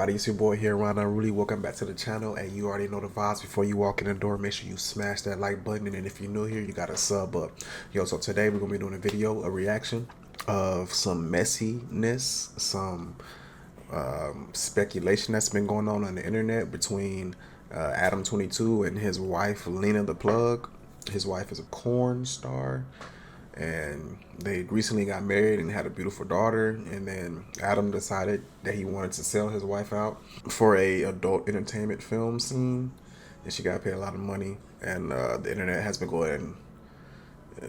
everybody, it's your boy here, Ron. Really welcome back to the channel, and you already know the vibes. Before you walk in the door, make sure you smash that like button, and if you're new here, you gotta sub up. Yo, so today we're gonna be doing a video, a reaction of some messiness, some speculation that's been going on the internet between Adam22 and his wife, Lena the Plug. His wife is a corn star, and they recently got married and had a beautiful daughter. And then Adam decided that he wanted to sell his wife out for a adult entertainment film scene, and she got paid a lot of money. And the internet has been going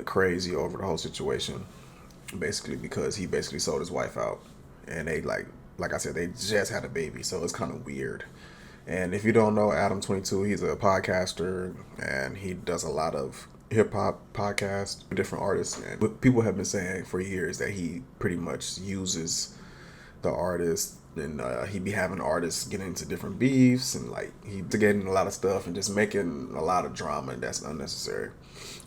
crazy over the whole situation, basically because he basically sold his wife out, and they like I said, they just had a baby, so it's kind of weird. And if you don't know Adam22, he's a podcaster, and he does a lot of hip-hop podcasts with different artists. And people have been saying for years that he pretty much uses the artist, and he be having artists get into different beefs, and like he's getting a lot of stuff and just making a lot of drama, and that's unnecessary.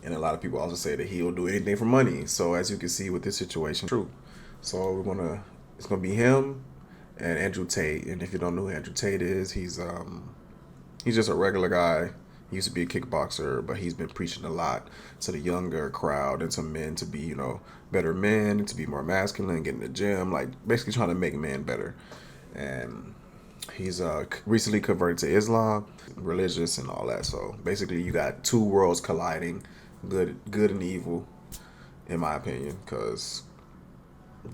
And a lot of people also say that he'll do anything for money. So as you can see with this situation, true. So it's gonna be him and Andrew Tate. And if you don't know who Andrew Tate is, he's just a regular guy. He used to be a kickboxer, but he's been preaching a lot to the younger crowd and to men to be, better men, and to be more masculine, get in the gym, like basically trying to make men better. And he's recently converted to Islam, religious and all that. So basically you got two worlds colliding, good and evil, in my opinion, because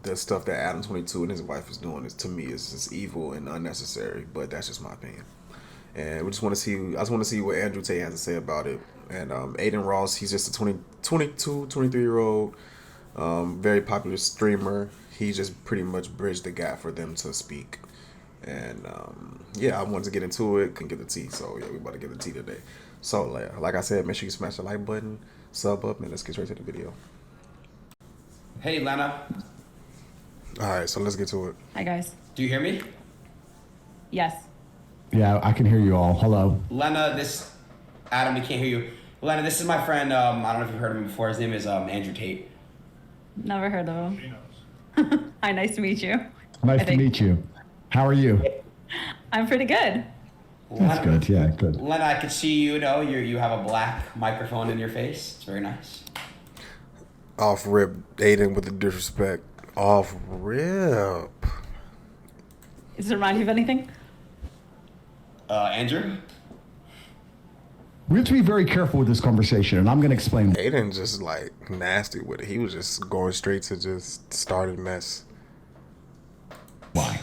the stuff that Adam22 and his wife is doing to me is just evil and unnecessary, but that's just my opinion. And I just want to see what Andrew Tate has to say about it. And Adin Ross, he's just a 23-year-old, very popular streamer. He just pretty much bridged the gap for them to speak. And yeah, I wanted to get into it, couldn't get the tea. So yeah, we about to get the tea today. So like I said, make sure you smash the like button, sub up, and let's get straight to the video. Hey, Lena. All right, so let's get to it. Hi, guys. Do you hear me? Yes. Yeah, I can hear you all. Hello. Lena, Adam, we can't hear you. Lena, this is my friend, I don't know if you've heard of him before. His name is Andrew Tate. Never heard of him. She knows. Hi, nice to meet you. Nice to meet you. How are you? I'm pretty good. That's good, yeah, good. Lena, I could see you have a black microphone in your face. It's very nice. Off rip, Adin with the disrespect. Off rip. Does it remind you of anything? Andrew? We have to be very careful with this conversation, and I'm going to explain. Adin just like nasty with it. He was just going straight to just started mess. Why?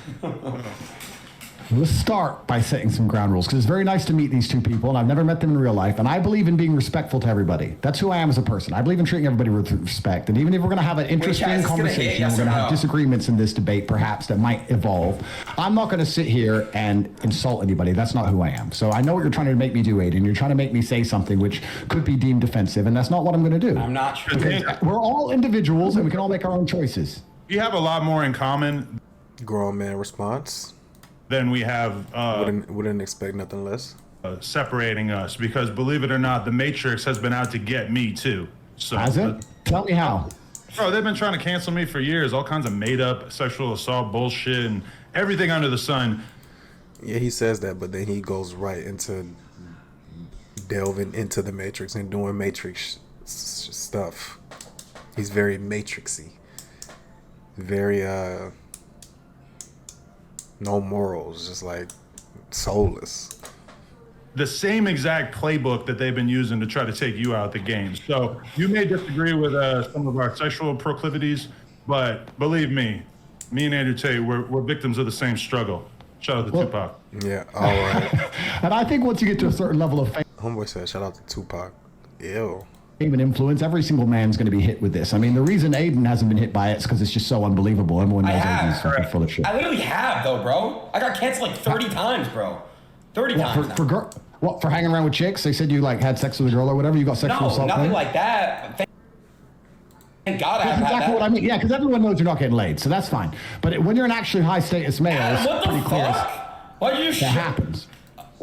Let's start by setting some ground rules, because it's very nice to meet these two people, and I've never met them in real life, and I believe in being respectful to everybody. That's who I am as a person. I believe in treating everybody with respect, and even if we're going to have an interesting conversation, we're going to have disagreements in this debate, perhaps, that might evolve, I'm not going to sit here and insult anybody. That's not who I am. So I know what you're trying to make me do, Adin. You're trying to make me say something which could be deemed offensive, and that's not what I'm going to do. I'm not sure. We're all individuals, and we can all make our own choices. We have a lot more in common Grown man response. than we have Wouldn't expect nothing less. separating us, because believe it or not, the Matrix has been out to get me too. So, Has it? Tell me how. Bro, they've been trying to cancel me for years. All kinds of made up sexual assault bullshit and everything under the sun. Yeah, he says that, but then he goes right into delving into the Matrix and doing Matrix stuff. He's very Matrixy. Very no morals, just like soulless. The same exact playbook that they've been using to try to take you out the game. So you may disagree with some of our sexual proclivities, but believe me and Andrew Tate, we're victims of the same struggle. Shout out to Tupac. Yeah, all right. And I think once you get to a certain level of fame Homeboy said, shout out to Tupac. Ew. and influence, every single man's going to be hit with this. I mean, the reason Adin hasn't been hit by it is because it's just so unbelievable. Everyone knows Adin's fucking full of shit. I literally have, though, bro. I got canceled like 30 times, bro. 30 times. For hanging around with chicks? They said you like had sex with a girl or whatever. You got sexual assault. No, nothing like that. Thank God I That's haven't had exactly that. what I mean. Yeah, because everyone knows you're not getting laid, so that's fine. But when you're an actually high status male, Adam, what it's pretty the clear fuck? Why you that shit? happens.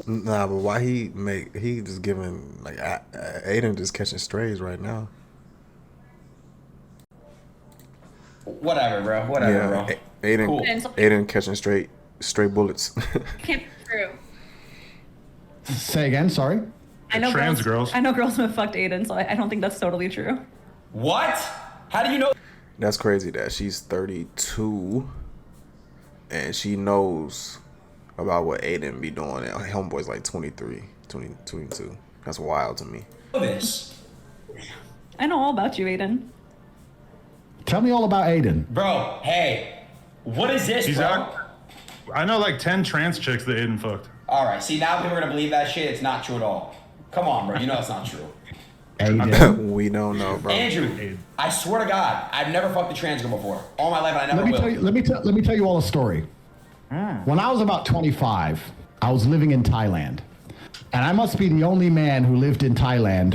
Nah, but why he just giving, like, Adin just catching strays right now. Whatever, bro. Whatever, bro. Adin, Cool. Adin catching straight straight bullets. Can't be true. Say again, sorry. I know Trans girls. I know girls who have fucked Adin, so I don't think that's totally true. What? How do you know? That's crazy that she's 32 and she knows about what Adin be doing. And homeboy's like 23, 22. That's wild to me. This, I know all about you, Adin. Tell me all about Adin. bro. Hey, what is this, He's bro? out. I know like 10 trans chicks that Aiden fucked. All right, see now people are gonna believe that shit. It's not true at all. Come on, bro. You know it's not true. Adin. We don't know, bro. Andrew, I swear to God, I've never fucked a trans girl before. All my life, and I never will. Let me tell you all a story. When I was about 25, I was living in Thailand. And I must be the only man who lived in Thailand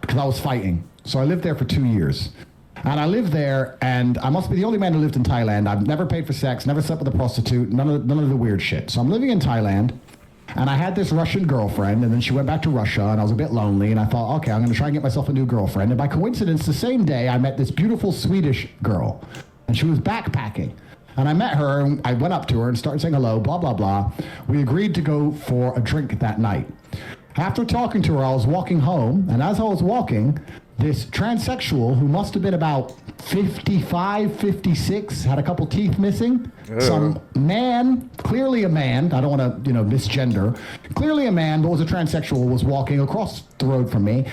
because I was fighting. So I lived there for 2 years. And I lived there, and I must be the only man who lived in Thailand. I've never paid for sex, never slept with a prostitute, none of the weird shit. So I'm living in Thailand, and I had this Russian girlfriend, and then she went back to Russia, and I was a bit lonely, and I thought, okay, I'm going to try and get myself a new girlfriend. And by coincidence, the same day, I met this beautiful Swedish girl, and she was backpacking. And I met her, and I went up to her and started saying hello, blah, blah, blah. We agreed to go for a drink that night. After talking to her, I was walking home, and as I was walking, this transsexual who must have been about 55, 56, had a couple teeth missing. Some man, clearly a man, I don't want to, misgender, clearly a man, but was a transsexual, was walking across the road from me,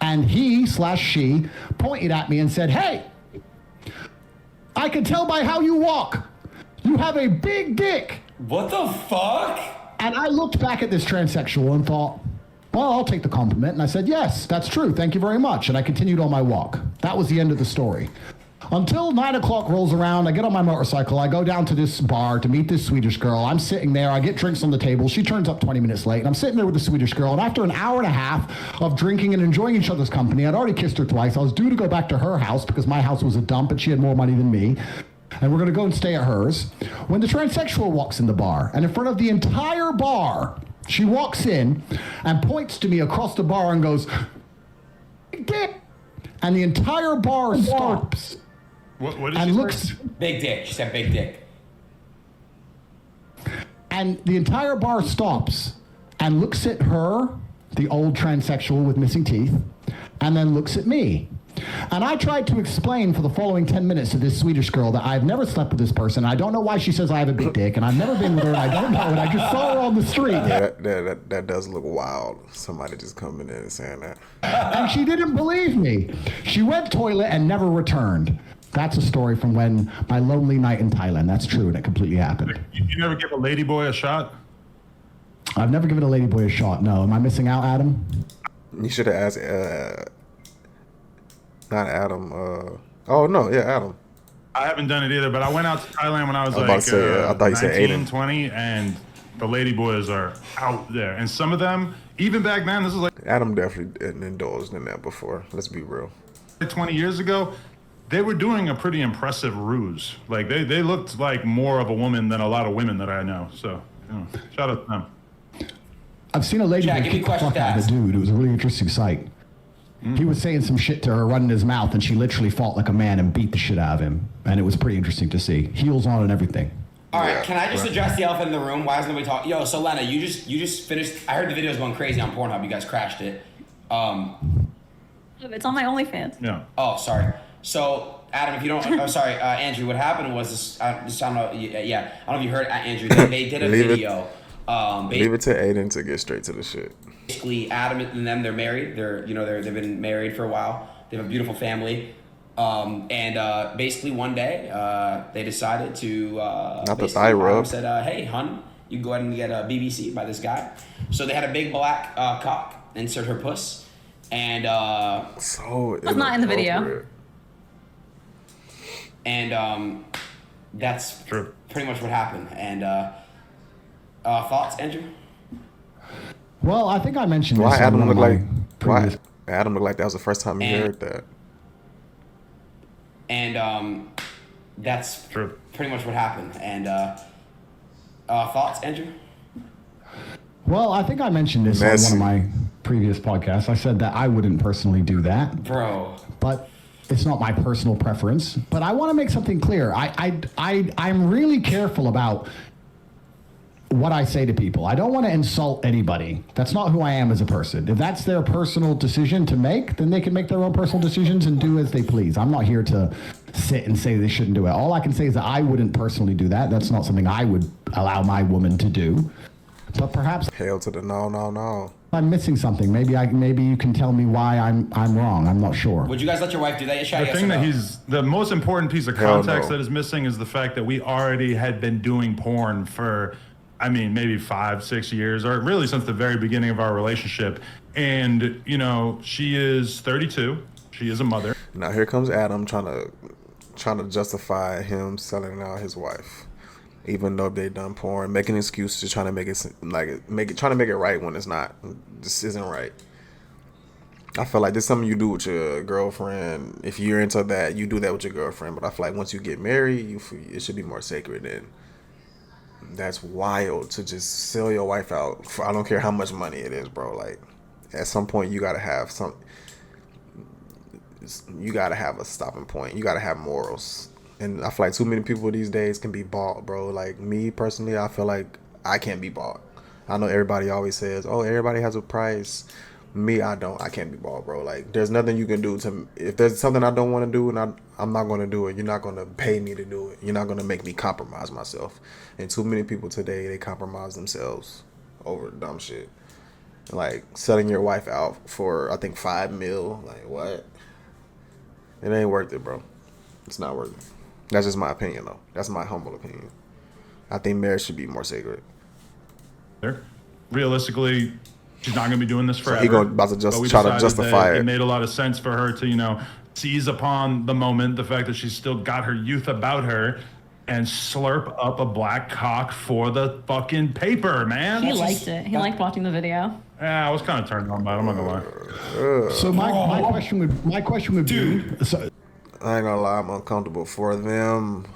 and he/she pointed at me and said, "Hey, I can tell by how you walk. You have a big dick." What the fuck? And I looked back at this transsexual and thought, well, I'll take the compliment. And I said, yes, that's true. Thank you very much. And I continued on my walk. That was the end of the story. Until 9 o'clock rolls around, I get on my motorcycle. I go down to this bar to meet this Swedish girl. I'm sitting there. I get drinks on the table. She turns up 20 minutes late. And I'm sitting there with the Swedish girl. And after an hour and a half of drinking and enjoying each other's company, I'd already kissed her twice. I was due to go back to her house because my house was a dump and she had more money than me. And we're going to go and stay at hers. When the transsexual walks in the bar, and in front of the entire bar, she walks in and points to me across the bar and goes, "Dick!" And the entire bar stops What did and she looks, say? Big dick. She said big dick. and the entire bar stops and looks at her, the old transsexual with missing teeth, and then looks at me. And I tried to explain for the following 10 minutes to this Swedish girl that I've never slept with this person. I don't know why she says I have a big dick, and I've never been with her, and I don't know, and I just saw her on the street. Yeah, that does look wild. Somebody just coming in and saying that. And she didn't believe me. She went toilet and never returned. That's a story from when my lonely night in Thailand. That's true, and it completely happened. You never give a ladyboy a shot? I've never given a ladyboy a shot, no. Am I missing out, Adam? You should have asked, not Adam. Oh, no, yeah, Adam. I haven't done it either, but I went out to Thailand when I was I was about like to say, I thought you said 19, Adin. 20, and the ladyboys are out there. And some of them, even back then, this was like Adam definitely indulged in that before. Let's be real. 20 years ago, they were doing a pretty impressive ruse. Like, they looked like more of a woman than a lot of women that I know. So, shout out to them. I've seen a lady Jack, that give me kick the questions fuck out of a to ask. dude. It was a really interesting sight. He was saying some shit to her, running his mouth, and she literally fought like a man and beat the shit out of him. And it was pretty interesting to see. Heels on and everything. All right, Yeah. can I just address the elephant in the room? Why is nobody talking? Yo, so Lena, you just finished. I heard the video's going crazy on Pornhub. You guys crashed it. It's on my OnlyFans. Yeah. Oh, sorry. So, Adam, if you don't, I'm sorry, Andrew. What happened was this. I don't know. Yeah, I don't know if you heard Andrew. They did a Leave it. video. Leave it to Adin to get straight to the shit. Basically, Adam and them, they're married. They've been married for a while. They have a beautiful family. And basically one day, they decided to Not the basically thigh rub. Adam said, "Hey, hun, you can go ahead and get a BBC by this guy." So they had a big black cock insert her puss, and So That's not in the video. inappropriate. and that's True. pretty much what happened. And thoughts, Andrew? Well, I think I mentioned Why this on Adam one of look my like? Why previous... Adam looked like that was the first time he And- heard that? And that's True. pretty much what happened. And thoughts, Andrew? Well, I think I mentioned this Messy. on one of my previous podcasts. I said that I wouldn't personally do that, Bro. but it's not my personal preference. But I want to make something clear. I'm really careful about what I say to people. I don't want to insult anybody. That's not who I am as a person. If that's their personal decision to make, then they can make their own personal decisions and do as they please. I'm not here to sit and say they shouldn't do it. All I can say is that I wouldn't personally do that. That's not something I would allow my woman to do. But perhaps Hail to the no. I'm missing something. Maybe you can tell me why I'm wrong. I'm not sure. Would you guys let your wife do that? The thing that the most important piece of Hell context no. that is missing is the fact that we already had been doing porn for, I mean, maybe 5-6 years, or really since the very beginning of our relationship. And, you know, she is 32. She is a mother. Now here comes Adam trying to justify him selling out his wife, even though they done porn, making excuses, trying to make it right when it's not. This isn't right. I feel like this is something you do with your girlfriend. If you're into that, you do that with your girlfriend. But I feel like once you get married, it should be more sacred. And that's wild to just sell your wife out for, I don't care how much money it is, bro. Like, at some point you gotta have a stopping point. You gotta have morals. And I feel like too many people these days can be bought, bro. Like me personally, I feel like I can't be bought. I know everybody always says, oh, everybody has a price. Me, I don't. I can't be bought, bro. Like, there's nothing you can do to. If there's something I don't want to do and I'm not going to do it, you're not going to pay me to do it. You're not going to make me compromise myself. And too many people today, they compromise themselves over dumb shit. Like selling your wife out for, I think, $5 million. Like, what? It ain't worth it, bro. It's not worth it. That's just my opinion, though. That's my humble opinion. I think marriage should be more sacred. Realistically, she's not going to be doing this forever. So he about to try to justify it. It made a lot of sense for her to, you know, seize upon the moment, the fact that she's still got her youth about her, and slurp up a black cock for the fucking paper, man. He liked it. He liked watching the video. Yeah, I was kind of turned on by it. I'm not gonna lie. So my question would be. So, I ain't gonna lie, I'm uncomfortable for them,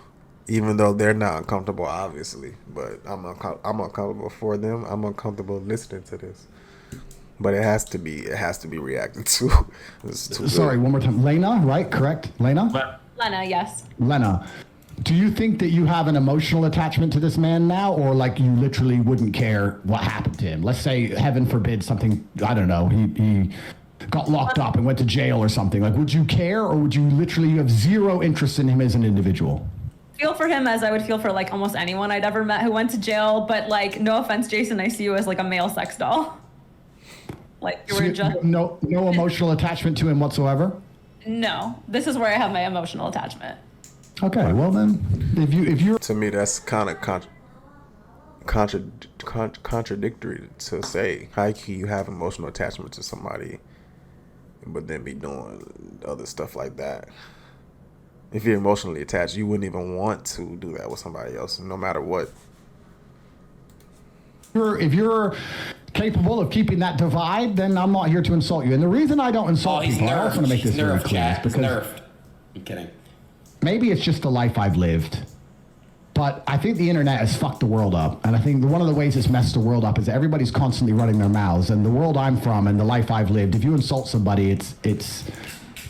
even though they're not uncomfortable, obviously. But I'm uncomfortable for them. I'm uncomfortable listening to this. But it has to be reacted to. Sorry, one more time. Lena, right? Correct? Lena? Lena, yes. Lena, do you think that you have an emotional attachment to this man now, or like you literally wouldn't care what happened to him? Let's say, heaven forbid, something, I don't know, he got locked up and went to jail or something. Like, would you care, or would you literally have zero interest in him as an individual? Feel for him as I would feel for like almost anyone I'd ever met who went to jail, but like, no offense, Jason, I see you as like a male sex doll. Like, you were just... No emotional attachment to him whatsoever? No. This is where I have my emotional attachment. Okay, well then, if you're... To me, that's kind of contradictory to say. How can you have emotional attachment to somebody but then be doing other stuff like that? If you're emotionally attached, you wouldn't even want to do that with somebody else, no matter what. If you're capable of keeping that divide, then I'm not here to insult you. And the reason I don't insult people, I also want to make this very clear, is because I'm kidding. Maybe it's just the life I've lived, but I think the internet has fucked the world up. And I think one of the ways it's messed the world up is that everybody's constantly running their mouths. And the world I'm from and the life I've lived, if you insult somebody, it's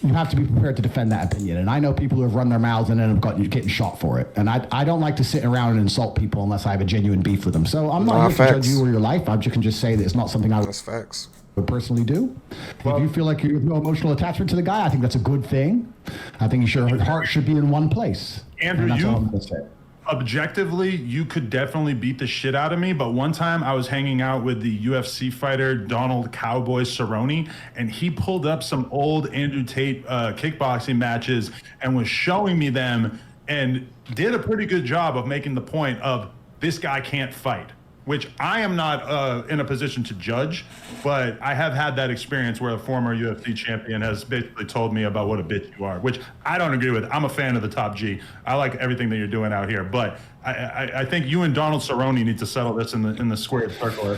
you have to be prepared to defend that opinion. And I know people who have run their mouths and end up getting shot for it. And I don't like to sit around and insult people unless I have a genuine beef with them. So I'm not here to judge you or your life. I can just say that it's not something I That's facts. would personally do. If you feel like you have no emotional attachment to the guy, I think that's a good thing. I think your heart should be in one place. Andrew, that's all I'm gonna say. Objectively, you could definitely beat the shit out of me, but one time I was hanging out with the UFC fighter Donald Cowboy Cerrone, and he pulled up some old Andrew Tate kickboxing matches and was showing me them and did a pretty good job of making the point of this guy can't fight, which I am not in a position to judge, but I have had that experience where a former UFC champion has basically told me about what a bitch you are, which I don't agree with. I'm a fan of the Top G. I like everything that you're doing out here, but I think you and Donald Cerrone need to settle this in the squared circle.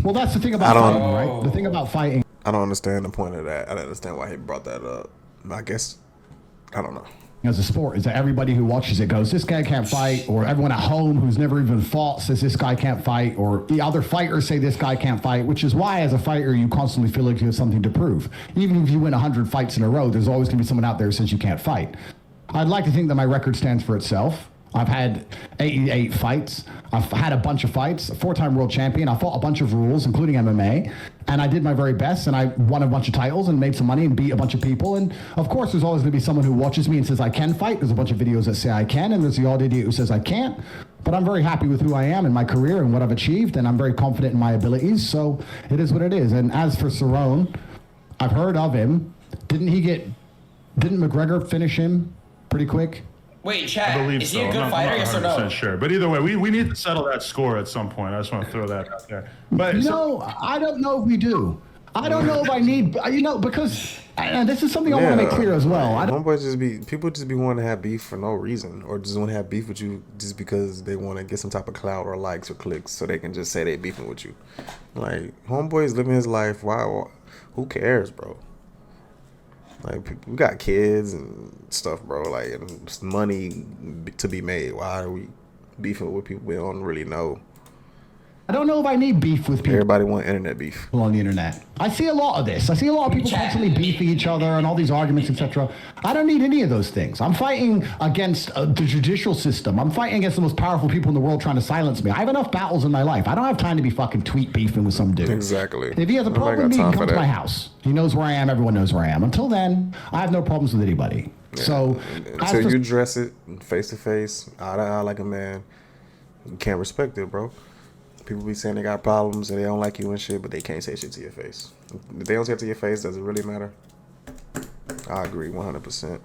Well, that's the thing about fighting, right? The thing about fighting. I don't understand the point of that. I don't understand why he brought that up. I guess, I don't know. As a sport, is that everybody who watches it goes, this guy can't fight, or everyone at home who's never even fought says this guy can't fight, or the other fighters say this guy can't fight, which is why as a fighter you constantly feel like you have something to prove. Even if you win 100 fights in a row, there's always going to be someone out there who says you can't fight. I'd like to think that my record stands for itself. I've had 88 fights. I've had a bunch of fights, a 4-time world champion. I fought a bunch of rules, including MMA. And I did my very best, and I won a bunch of titles and made some money and beat a bunch of people. And of course, there's always going to be someone who watches me and says I can fight. There's a bunch of videos that say I can, and there's the odd idiot who says I can't. But I'm very happy with who I am in my career and what I've achieved, and I'm very confident in my abilities. So it is what it is. And as for Cerrone, I've heard of him. Didn't McGregor finish him pretty quick? Wait, Chad, I believe is so. he a good I'm fighter? not Yes or 100% no? sure. But either way, we need to settle that score at some point. I just want to throw that out there. But No, I don't know if we do. I don't know if I need, because this is something I want to make clear as well. People just be wanting to have beef for no reason, or just want to have beef with you just because they want to get some type of clout or likes or clicks, so they can just say they beefing with you. Like, homeboy's living his life. Why? Who cares, bro? Like, we got kids and stuff, bro. Like, and it's money to be made. Why are we beefing with people we don't really know? I don't know if I need beef with people Everybody want internet beef. on the internet. I see a lot of this. I see a lot of people constantly beefing each other and all these arguments, etc. I don't need any of those things. I'm fighting against the judicial system. I'm fighting against the most powerful people in the world trying to silence me. I have enough battles in my life. I don't have time to be fucking tweet beefing with some dude. Exactly. If he has a Nobody problem with me, got he time can for come to that. my house. He knows where I am. Everyone knows where I am. Until then, I have no problems with anybody. Yeah. So Until you address it face to face, eye to eye like a man, you can't respect it, bro. People be saying they got problems and they don't like you and shit, but they can't say shit to your face. If they don't say it to your face, does it really matter? I agree 100%.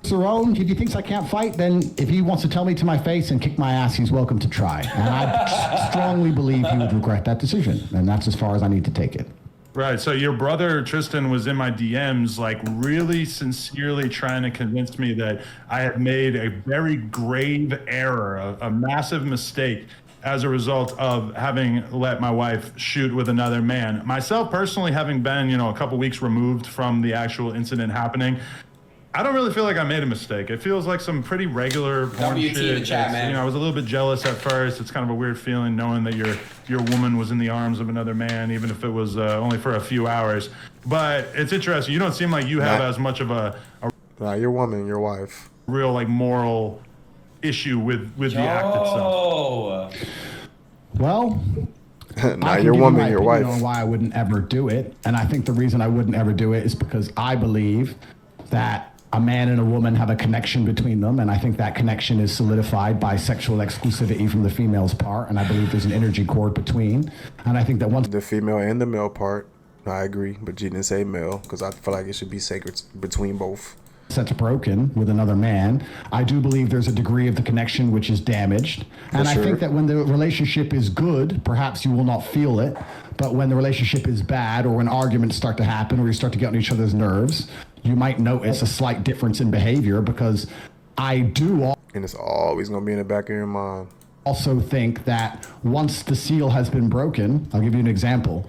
Cerrone, if he thinks I can't fight, then if he wants to tell me to my face and kick my ass, he's welcome to try. And I strongly believe he would regret that decision. And that's as far as I need to take it. Right. So your brother Tristan was in my DMs, like really sincerely trying to convince me that I had made a very grave error, a massive mistake as a result of having let my wife shoot with another man. Myself personally, having been, a couple weeks removed from the actual incident happening, I don't really feel like I made a mistake. It feels like some pretty regular porn WT shit. in the chat, man. I was a little bit jealous at first. It's kind of a weird feeling knowing that your woman was in the arms of another man, even if it was only for a few hours. But it's interesting. You don't seem like you have as much of a Your woman, your wife. real moral issue with the act itself. Well, Not your woman, your wife. On why I wouldn't ever do it. And I think the reason I wouldn't ever do it is because I believe that a man and a woman have a connection between them, and I think that connection is solidified by sexual exclusivity from the female's part, and I believe there's an energy cord between. And I think that once The female and the male part, I agree, but you didn't say male, because I feel like it should be sacred between both. that's broken with another man, I do believe there's a degree of the connection which is damaged. And I sure. think that when the relationship is good, perhaps you will not feel it. But when the relationship is bad, or when arguments start to happen, or you start to get on each other's nerves, you might notice a slight difference in behavior, because I do And it's always going to be in the back of your mind. also think that once the seal has been broken, I'll give you an example.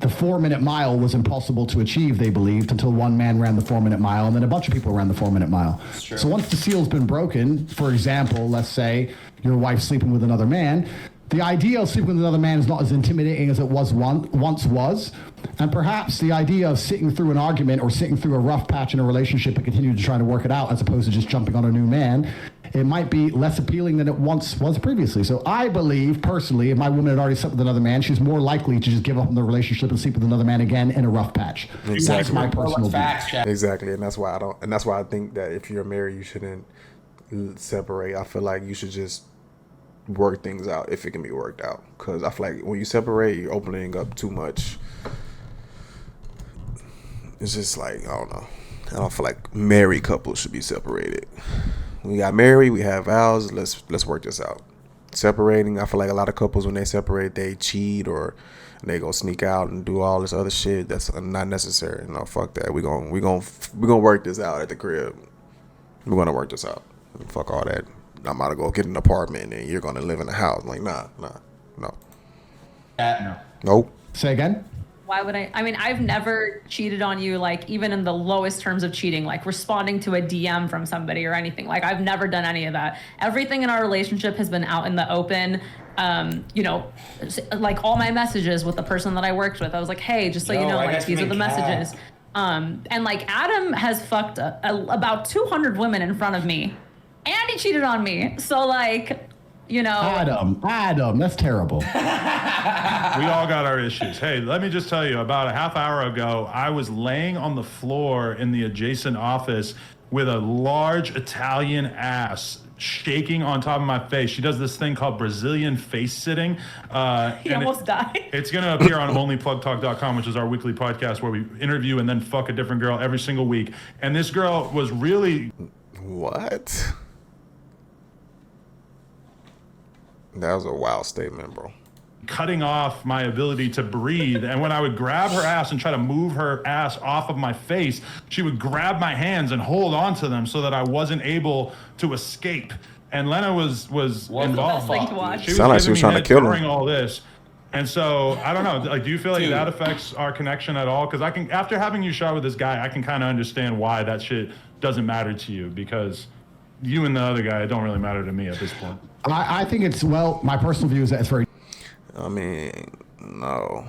The 4-minute mile was impossible to achieve, they believed, until one man ran the 4-minute mile, and then a bunch of people ran the 4-minute mile. true. So once the seal's been broken, for example, let's say your wife's sleeping with another man, the idea of sleeping with another man is not as intimidating as it was once was. And perhaps the idea of sitting through an argument or sitting through a rough patch in a relationship and continue to try to work it out, as opposed to just jumping on a new man, it might be less appealing than it once was previously. So I believe, personally, if my woman had already slept with another man, she's more likely to just give up on the relationship and sleep with another man again in a rough patch. That's Exactly. my personal view. Facts, Chad. Exactly, and that's why I think that if you're married, you shouldn't separate. I feel like you should just work things out if it can be worked out. Because I feel like when you separate, you're opening up too much. It's just like, I don't know. I don't feel like married couples should be separated. We got married, we have vows. Let's work this out. Separating, I feel like a lot of couples, when they separate, they cheat or they go sneak out and do all this other shit that's not necessary. No, fuck that. We gonna work this out at the crib. We're gonna work this out. Fuck all that. I'm about to go get an apartment and you're gonna live in a house. Like, no. Nope. Say again? Why would I? I mean, I've never cheated on you, like, even in the lowest terms of cheating, like responding to a DM from somebody or anything. Like, I've never done any of that. Everything in our relationship has been out in the open. Like all my messages with the person that I worked with, I was like, hey, just so you know, like, these are the messages. And like Adam has fucked about 200 women in front of me. and he cheated on me. So like, you know. Adam, that's terrible. We all got our issues. Hey, let me just tell you, about a half hour ago, I was laying on the floor in the adjacent office with a large Italian ass shaking on top of my face. She does this thing called Brazilian face sitting. He almost died. It's going to appear on onlyplugtalk.com, which is our weekly podcast where we interview and then fuck a different girl every single week. And this girl was really... What? That was a wild statement, bro. Cutting off my ability to breathe. And when I would grab her ass and try to move her ass off of my face, she would grab my hands and hold on to them so that I wasn't able to escape. And Lena was involved. Best thing to watch. She was Sound like she was trying to kill him during all this. And so I don't know. Like, do you feel like that affects our connection at all? Because I can, after having you shot with this guy, I can kind of understand why that shit doesn't matter to you, because you and the other guy, it don't really matter to me at this point. I think it's, well, my personal view is that it's very I mean, no.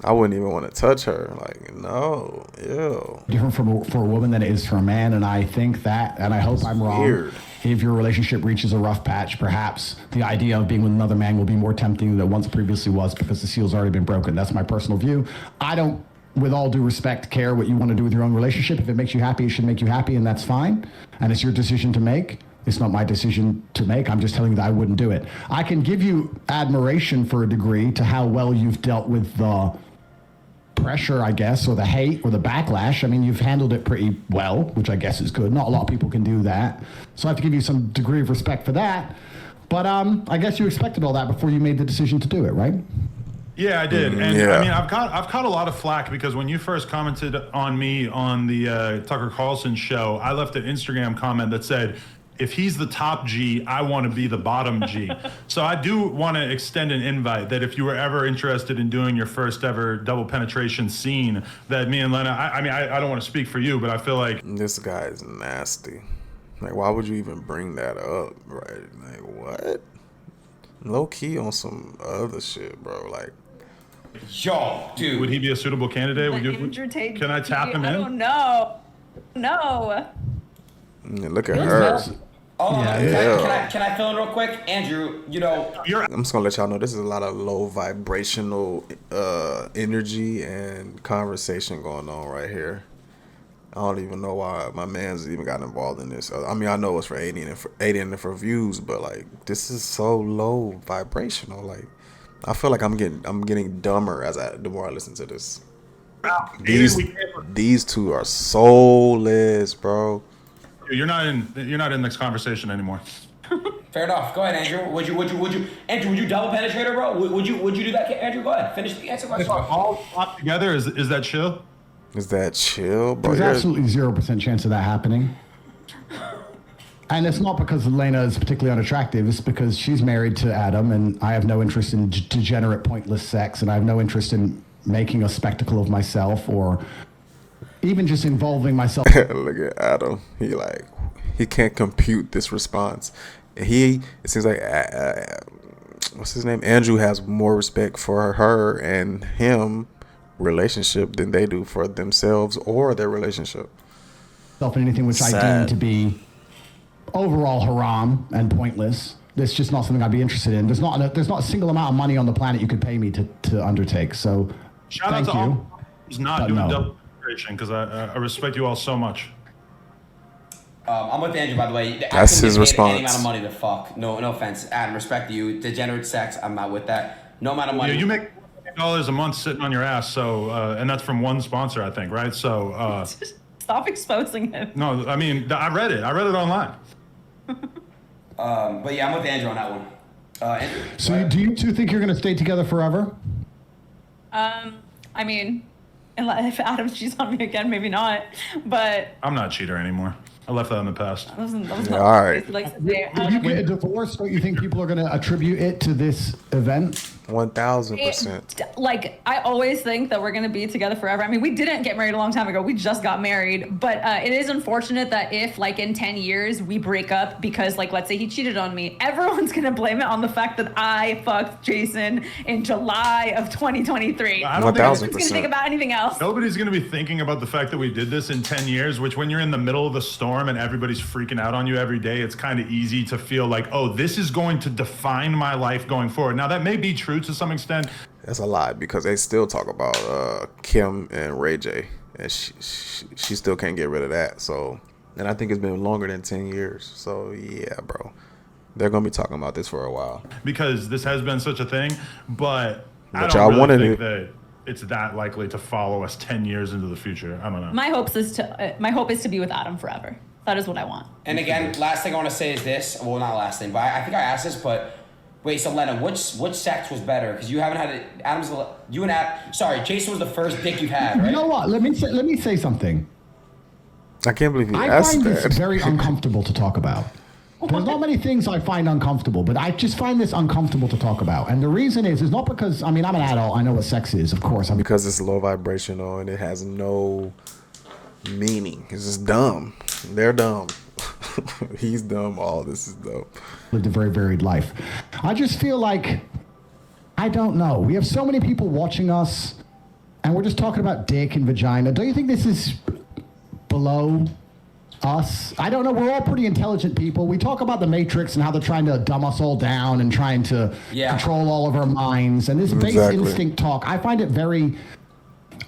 I wouldn't even want to touch her. Like, no. Ew. different for a woman than it is for a man, and I think that, and I hope I'm wrong. Weird. If your relationship reaches a rough patch, perhaps the idea of being with another man will be more tempting than it once previously was, because the seal's already been broken. That's my personal view. I don't, with all due respect, care what you want to do with your own relationship. If it makes you happy, it should make you happy, and that's fine. And it's your decision to make. It's not my decision to make. I'm just telling you that I wouldn't do it. I can give you admiration for a degree to how well you've dealt with the pressure, I guess, or the hate or the backlash. I mean, you've handled it pretty well, which I guess is good. Not a lot of people can do that. So I have to give you some degree of respect for that. But I guess you expected all that before you made the decision to do it, right? Yeah, I did. And yeah. I mean, I've caught a lot of flack because when you first commented on me on the Tucker Carlson show, I left an Instagram comment that said, if he's the top G, I want to be the bottom G. So I do want to extend an invite that if you were ever interested in doing your first ever double penetration scene, that me and Lena, I don't want to speak for you, but I feel like... This guy is nasty. Like, why would you even bring that up, right? Like, what? Low key on some other shit, bro. Like, Yo, dude. would he be a suitable candidate? Can I tap him in? I don't know. No. look at her. Can I fill in real quick? Andrew, you know... I'm just gonna let y'all know this is a lot of low vibrational energy and conversation going on right here. I don't even know why my man's even got involved in this. I mean, I know it's for Adin and for views, but like, this is so low vibrational. Like, I feel like I'm getting dumber the more I listen to this. These two are soulless, bro. You're not in this conversation anymore. Fair enough. Go ahead, Andrew. Would you double penetrate her, bro? Would you do that, Andrew? Go ahead. Finish the answer question. All up together, is that chill? Is that chill, bro? There's absolutely 0% chance of that happening. And it's not because Lena is particularly unattractive. It's because she's married to Adam, and I have no interest in degenerate, pointless sex, and I have no interest in making a spectacle of myself or even just involving myself. Look at Adam. He can't compute this response. It seems like what's his name? Andrew has more respect for her and him relationship than they do for themselves or their relationship. In anything which I deem to be overall haram and pointless. It's just not something I'd be interested in. There's not a single amount of money on the planet you could pay me to undertake. So shout out to all who's not doing double penetration, because I respect you all so much. I'm with Andrew, by the way. That's his response. Any amount of money to fuck. No offense, Adam. Respect to you. Degenerate sex. I'm not with that. No amount of money. Yeah, you make $8 a month sitting on your ass. So, and that's from one sponsor, I think, right? So, stop exposing him. No, I mean, I read it online. But yeah, I'm with Andrew on that one. Andrew, so, do you two think you're going to stay together forever? I mean, if Adam cheats on me again, maybe not. But I'm not a cheater anymore. I left that in the past. That was not all right. When you get a divorce, don't you think people are going to attribute it to this event? 1000%. Like, I always think that we're going to be together forever. I mean, we didn't get married a long time ago. We just got married. But it is unfortunate that if, like, in 10 years we break up because, like, let's say he cheated on me, everyone's going to blame it on the fact that I fucked Jason in July of 2023. I don't think nobody's going to think about anything else. Nobody's going to be thinking about the fact that we did this in 10 years, which when you're in the middle of the storm norm and everybody's freaking out on you every day, it's kind of easy to feel like, oh, this is going to define my life going forward. Now, that may be true to some extent. That's a lie, because they still talk about Kim and Ray J, and she still can't get rid of that. So, and I think it's been longer than 10 years. So yeah, bro, they're gonna be talking about this for a while, because this has been such a thing. But I y'all don't wanted really think it. that it's that likely to follow us 10 years into the future. I don't know. My hope is to be with Adam forever. That is what I want. And again, last thing I want to say is this. Well, not last thing, but I think I asked this, but wait, so Lena, which sex was better? Because you haven't had it. Jason was the first dick you've had, right? You know what? Let me say something. I can't believe you I asked find that. this very uncomfortable to talk about. There's not many things I find uncomfortable, but I just find this uncomfortable to talk about. And the reason is not because, I mean, I'm an adult. I know what sex is, of course. Because it's low vibrational and it has no meaning. It's just dumb. They're dumb. He's dumb. All this is dumb. Lived a very varied life. I just feel like, I don't know. We have so many people watching us, and we're just talking about dick and vagina. Don't you think this is below us? I don't know. We're all pretty intelligent people. We talk about the Matrix and how they're trying to dumb us all down and trying to control all of our minds. And this base instinct talk, I find it very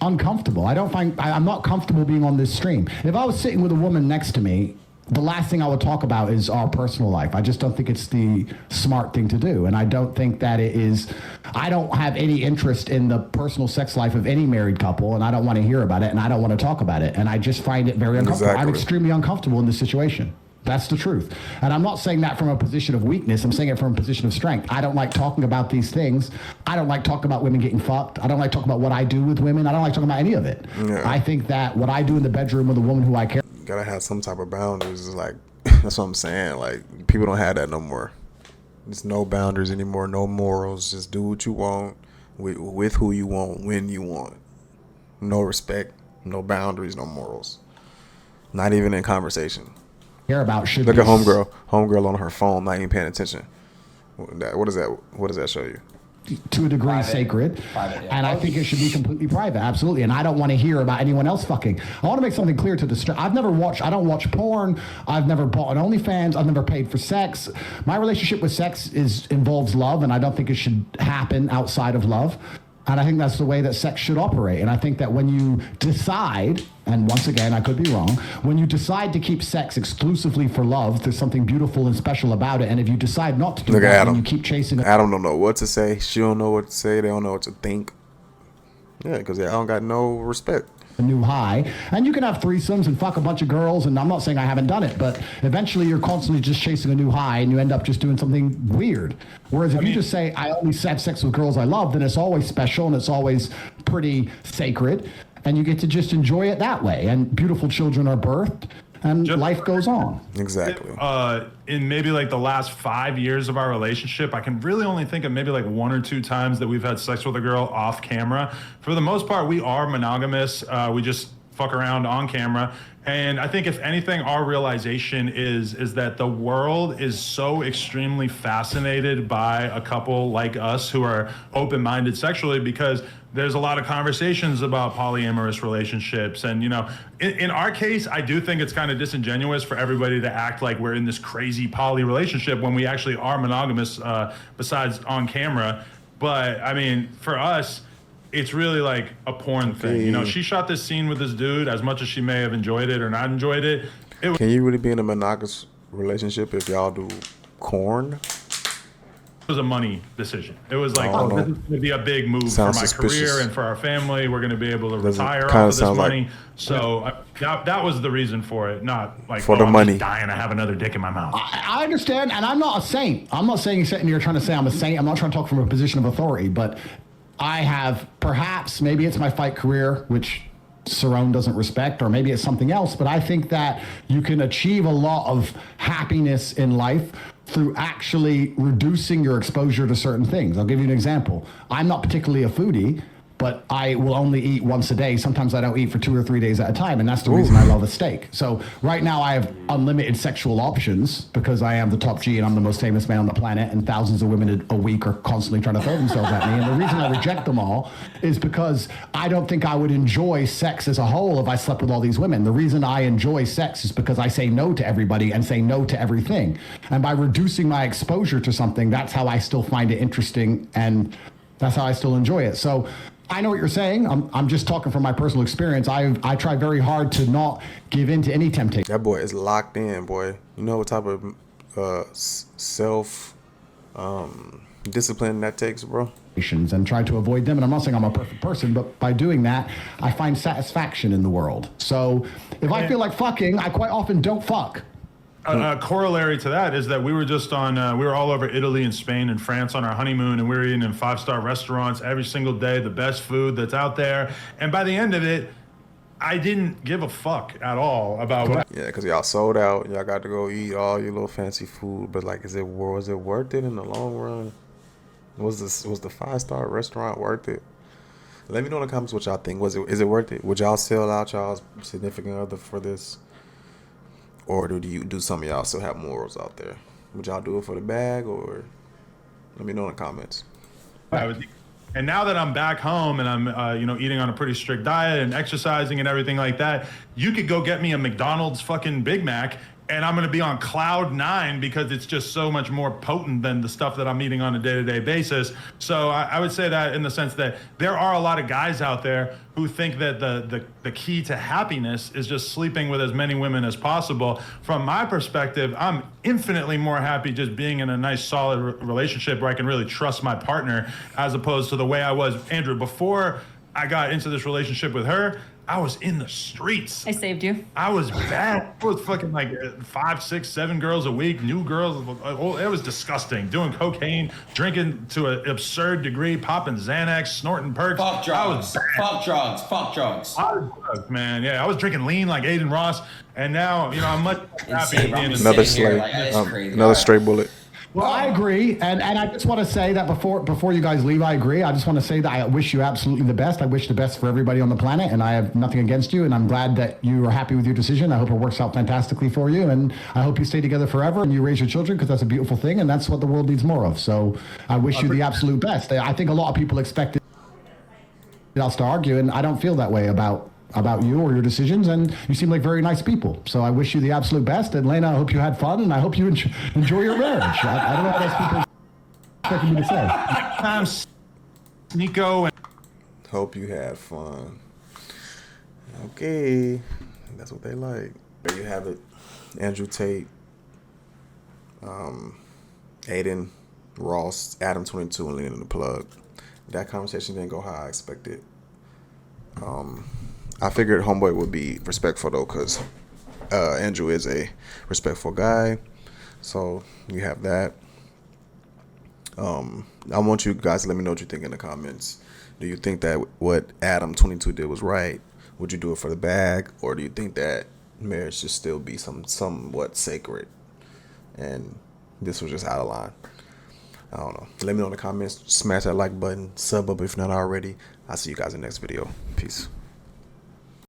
uncomfortable. I'm not comfortable being on this stream. If I was sitting with a woman next to me, the last thing I would talk about is our personal life. I just don't think it's the smart thing to do. And I don't think that it is. I don't have any interest in the personal sex life of any married couple, and I don't want to hear about it, and I don't want to talk about it. And I just find it very uncomfortable. Exactly. I'm extremely uncomfortable in this situation. That's the truth. And I'm not saying that from a position of weakness. I'm saying it from a position of strength. I don't like talking about these things. I don't like talking about women getting fucked. I don't like talking about what I do with women. I don't like talking about any of it. Yeah. I think that what I do in the bedroom with a woman who I care Gotta have some type of boundaries. It's like, that's what I'm saying. Like, people don't have that no more. There's no boundaries anymore, no morals. Just do what you want, with who you want, when you want. No respect, no boundaries, no morals. Not even in conversation. care about should Look be at homegirl on her phone, not even paying attention. What does that show you? to a degree Private. sacred. Private, yeah. And I think it should be completely private, absolutely. And I don't want to hear about anyone else fucking. I want to make something clear to the I don't watch porn. I've never bought an OnlyFans. I've never paid for sex. My relationship with sex involves love, and I don't think it should happen outside of love. And I think that's the way that sex should operate. And I think that when you decide, and once again, I could be wrong, when you decide to keep sex exclusively for love, there's something beautiful and special about it. And if you decide not to do that, Adam. and you keep chasing it. Adam don't know what to say. She don't know what to say. They don't know what to think. Yeah, because they don't got no respect. A new high, and you can have threesomes and fuck a bunch of girls, and I'm not saying I haven't done it, but eventually you're constantly just chasing a new high and you end up just doing something weird. Whereas if you just say I only have sex with girls I love, then it's always special and it's always pretty sacred, and you get to just enjoy it that way, and beautiful children are birthed and life goes on. Exactly. In maybe like the last 5 years of our relationship, I can really only think of maybe like 1 or 2 times that we've had sex with a girl off camera. For the most part, we are monogamous. We just fuck around on camera. And I think if anything, our realization is that the world is so extremely fascinated by a couple like us who are open-minded sexually, because there's a lot of conversations about polyamorous relationships. And, you know, in our case, I do think it's kind of disingenuous for everybody to act like we're in this crazy poly relationship when we actually are monogamous, besides on camera. But I mean, for us, it's really like a porn thing. You know, she shot this scene with this dude. As much as she may have enjoyed it or not enjoyed it, Can you really be in a monogamous relationship if y'all do corn? was a money decision. It was like, Oh, this no. is going to be a big move Sounds for my suspicious. career and for our family. We're going to be able to Doesn't- retire kinda off of this sounds like- money. So that was the reason for it, not like For the I'm money. just dying to have another dick in my mouth. I understand, and I'm not a saint. I'm not saying you're sitting here trying to say I'm a saint. I'm not trying to talk from a position of authority, but I have perhaps, maybe it's my fight career, which Cerrone doesn't respect, or maybe it's something else, but I think that you can achieve a lot of happiness in life through actually reducing your exposure to certain things. I'll give you an example. I'm not particularly a foodie, but I will only eat once a day. Sometimes I don't eat for 2 or 3 days at a time, and that's the reason I love a steak. So right now I have unlimited sexual options because I am the top G and I'm the most famous man on the planet, and thousands of women a week are constantly trying to throw themselves at me. And the reason I reject them all is because I don't think I would enjoy sex as a whole if I slept with all these women. The reason I enjoy sex is because I say no to everybody and say no to everything. And by reducing my exposure to something, that's how I still find it interesting, and that's how I still enjoy it. So I know what you're saying. I'm just talking from my personal experience. I try very hard to not give in to any temptation. That boy is locked in, boy. You know what type of self discipline that takes, bro? And try to avoid them. And I'm not saying I'm a perfect person, but by doing that, I find satisfaction in the world. So if I feel like fucking, I quite often don't fuck. A corollary to that is that we were just on, we were all over Italy and Spain and France on our honeymoon, and we were eating in 5-star restaurants every single day, the best food that's out there. And by the end of it, I didn't give a fuck at all about what. Yeah, because y'all sold out. Y'all got to go eat all your little fancy food. But like, was it worth it in the long run? Was the 5-star restaurant worth it? Let me know in the comments what y'all think. Is it worth it? Would y'all sell out y'all's significant other for this? Or do some of y'all still have morals out there? Would y'all do it for the bag, or let me know in the comments. And now that I'm back home and I'm eating on a pretty strict diet and exercising and everything like that, you could go get me a McDonald's fucking Big Mac and I'm going to be on cloud 9 because it's just so much more potent than the stuff that I'm eating on a day-to-day basis. So I would say that in the sense that there are a lot of guys out there who think that the key to happiness is just sleeping with as many women as possible. From my perspective, I'm infinitely more happy just being in a nice, solid relationship where I can really trust my partner, as opposed to the way I was, Andrew, before I got into this relationship with her. I was in the streets. I saved you. I was bad. I was fucking like 5, 6, 7 girls a week, new girls. It was disgusting. Doing cocaine, drinking to an absurd degree, popping Xanax, snorting perks. Fuck drugs. Fuck drugs. Fuck drugs. I was drugs, man. Yeah, I was drinking lean like Adin Ross, and now I'm much happier being in another slate, another straight bullet. Well, I agree, and I just want to say that before you guys leave, I agree. I just want to say that I wish you absolutely the best. I wish the best for everybody on the planet, and I have nothing against you, and I'm glad that you are happy with your decision. I hope it works out fantastically for you, and I hope you stay together forever and you raise your children, because that's a beautiful thing, and that's what the world needs more of. So I wish you the absolute best. I think a lot of people expect us to argue, and I don't feel that way about you or your decisions, and you seem like very nice people. So I wish you the absolute best. And Lena, I hope you had fun, and I hope you enjoy your marriage. I don't know what else people expecting me to say. I'm Nico. Hope you had fun. Okay, that's what they like. There you have it. Andrew Tate, Adin, Ross, Adam22, and Lena the Plug. That conversation didn't go how I expected. I figured Homeboy would be respectful though, because Andrew is a respectful guy. So you have that. I want you guys to let me know what you think in the comments. Do you think that what Adam22 did was right? Would you do it for the bag? Or do you think that marriage should still be somewhat sacred and this was just out of line? I don't know. Let me know in the comments. Smash that like button. Sub up if not already. I'll see you guys in the next video. Peace.